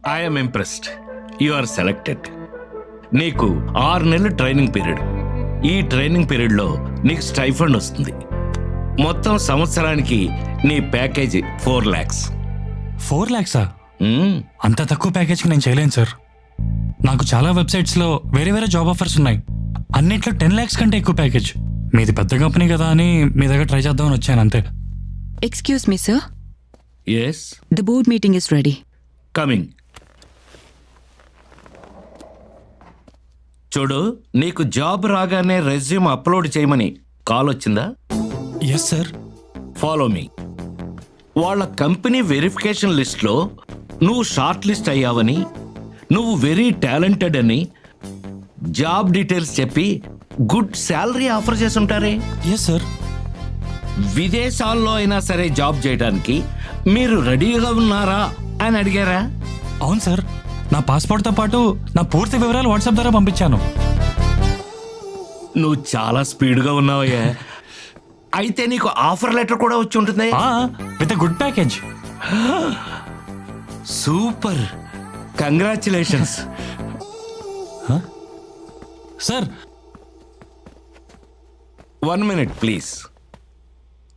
I'm impressed. You are selected. నీకు 6 నెలలు training period. ఈ ట్రైనింగ్ పీరియడ్లో నీకు స్టైఫండ్ వస్తుంది. మొత్తం సంవత్సరానికి నీ ప్యాకేజీ 4 lakhs. 4 lakhsా? అంత తక్కువ ప్యాకేజ్కి నేను చేయలేను సార్. నాకు చాలా వెబ్సైట్స్లో వేరే వేరే జాబ్ ఆఫర్స్ ఉన్నాయి. అన్నిట్లో 10 lakhs కంటే ఎక్కువ ప్యాకేజ్. మీది పెద్ద కంపెనీ కదా అని మీ దగ్గర ట్రై చేద్దామని వచ్చాను అంతే. Excuse me sir. Yes, the board meeting is ready. Coming. చూడు, నీకు జాబ్ రాగానే రెజ్యూమ్ అప్లోడ్ చేయమని కాల్ వచ్చిందా? Yes sir. Follow me. వాళ్ళ కంపెనీ వెరిఫికేషన్ లిస్ట్లో నువ్వు షార్ట్ లిస్ట్ అయ్యావని, నువ్వు వెరీ టాలెంటెడ్ అని జాబ్ డీటెయిల్స్ చెప్పి గుడ్ శాలరీ ఆఫర్ చేసి ఉంటారే. Yes sir. విదేశాల్లో అయినా సరే జాబ్ చేయడానికి మీరు రెడీగా ఉన్నారా అని అడిగారా? అవును సార్. నా పాస్పోర్ట్తో పాటు నా పూర్తి వివరాలు వాట్సాప్ ద్వారా పంపించాను. నువ్వు చాలా స్పీడ్గా ఉన్నావయ్యా. అయితే నీకు ఆఫర్ లెటర్ కూడా వచ్చి ఉంటుంది. With good package. Super, congratulations. Sir 1 minute please.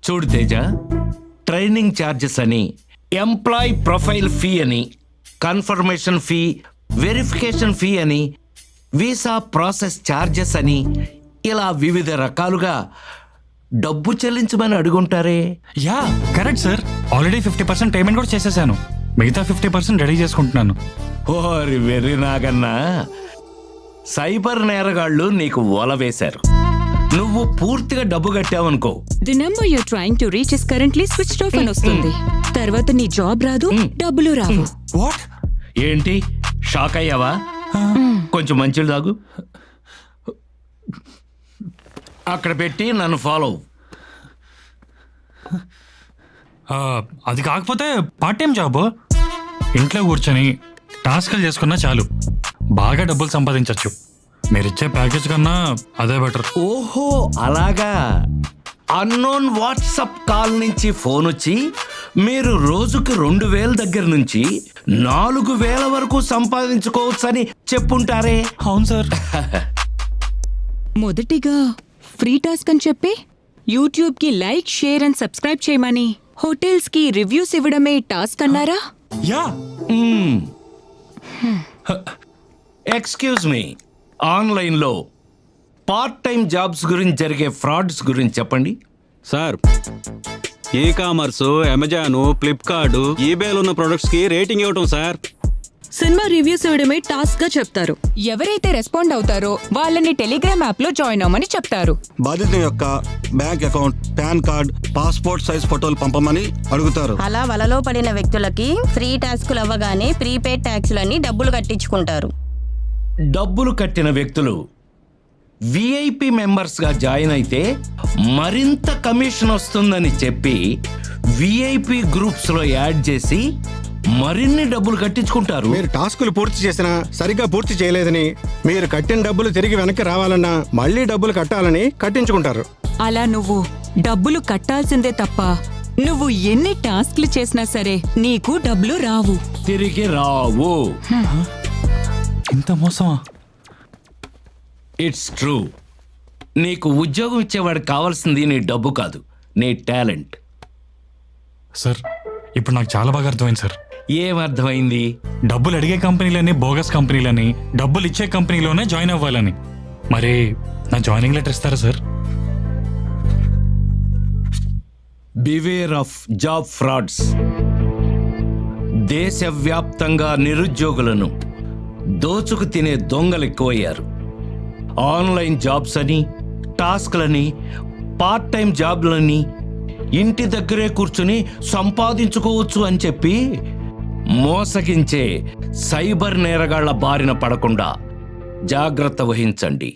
చూడు తేజ, ట్రైనింగ్ ఛార్జెస్ అని, ఎంప్లాయ్ ప్రొఫైల్ ఫీ అని, కన్ఫర్మేషన్ ఫీ, వెరిఫికేషన్ ఫీ అని, వీసా ప్రాసెస్ ఛార్జెస్ అని, ఇలా వివిధ రకాలుగా డబ్బు చెల్లించమని అడుగుంటారే. Yeah correct sir. Already 50% payment కూడా చేసేసాను. మిగతా 50% రెడీ చేసుకుంటున్నాను. ఓరి వెర్రి నాగన్నా, సైబర్ నేరగాళ్ళు నీకు వల వేశారు. నువ్వు పూర్తిగా డబ్బు కట్టావనుకో, the number you are trying to reach is currently switched off అని వస్తుంది. తర్వాత నీ జాబ్ రాదు, డబ్బులు రావు. వాట్? ఏంటి షాక్ అయ్యావా? కొంచెం మంచిలు తాగు. అక్కడ పెట్టి నన్ను ఫాలో. అది కాకపోతే పార్ట్ టైం జాబ్. ఇంట్లో కూర్చొని టాస్క్లు చేసుకున్నా చాలు, బాగా డబ్బులు సంపాదించవచ్చు. మీరిచ్చే ప్యాకేజ్ కన్నా అదే బెటర్. ఓహో అలాగా. అన్నోన్ వాట్సాప్ కాల్ నుంచి ఫోన్ వచ్చి మీరు రోజుకి 2,000 దగ్గర నుంచి 4,000 వరకు సంపాదించుకోవచ్చని చెప్పుంటారే. అవును సార్. మొదటిగా ఫ్రీ టాస్క్ అని చెప్పి యూట్యూబ్ కి లైక్, షేర్ అండ్ సబ్స్క్రైబ్ చేయమని, హోటల్స్ కి రివ్యూస్ ఇవ్వడమే టాస్క్ అన్నారా? యా. ఎక్స్క్యూజ్ మీ, ఆన్లైన్లో పార్ట్ టైం జాబ్స్ గురించి జరిగే ఫ్రాడ్స్ గురించి చెప్పండి. Sir, e commerce, Amazon, Flipkart, ఈబేలో ఉన్న ప్రొడక్ట్స్ కి రేటింగ్ ఇవ్వటం సార్. సినిమా రివ్యూస్ ఇవ్వడమే టాస్క్ గా చెప్తారు. ఎవరైతే రెస్పాండ్ అవుతారో వాళ్ళని టెలిగ్రామ్ యాప్ లో జాయిన్ అవ్వమని చెప్తారు. బాధితుని యొక్క bank account, pan card, passport size ఫోటోలు పంపమని అడుగుతారు. అలా వలలో పడిన వ్యక్తులకి ఫ్రీ టాస్కులు అవ్వగానే ప్రీపెయిడ్ ట్యాక్సులని డబ్బులు కట్టించుకుంటారు. డబ్బులు కట్టిన వ్యక్తులు విఐపి మెంబర్స్గా జాయిన్ అయితే మరింత కమిషన్ వస్తుందని చెప్పి విఐపి గ్రూప్స్లో యాడ్ చేసి మరిన్ని డబ్బులు కట్టించుకుంటారు. మీరు టాస్కులు పూర్తి చేసినా సరిగ్గా పూర్తి చేయలేదని, మీరు కట్టిన డబ్బులు తిరిగి వెనక్కి రావాలన్నా మళ్ళీ డబ్బులు కట్టాలని కట్టించుకుంటారు. అలా నువ్వు డబ్బులు కట్టాల్సిందే తప్ప నువ్వు ఎన్ని టాస్క్లు చేసినా సరే నీకు డబ్బులు రావు, తిరిగి రావు. ఇంత మోసమా? It's true. నీకు ఉద్యోగం ఇచ్చేవాడికి కావాల్సింది నీ డబ్బు కాదు, నీ టాలెంట్. సార్, ఇప్పుడు నాకు చాలా బాగా అర్థమైంది సార్. ఏమర్థమైంది? డబ్బులు అడిగే కంపెనీలని బోగస్ కంపెనీలని, డబ్బులు ఇచ్చే కంపెనీలోనే జాయిన్ అవ్వాలని. మరి నా జాయినింగ్ లెటర్ ఇస్తారా sir? Beware of job frauds. దేశవ్యాప్తంగా నిరుద్యోగులను దోచుకు తినే దొంగలు ఎక్కువయ్యారు. ఆన్లైన్ జాబ్స్ అని, టాస్క్లని, పార్ట్ టైం జాబ్లని, ఇంటి దగ్గరే కూర్చుని సంపాదించుకోవచ్చు అని చెప్పి మోసగించే సైబర్ నేరగాళ్ల బారిన పడకుండా జాగ్రత్త వహించండి.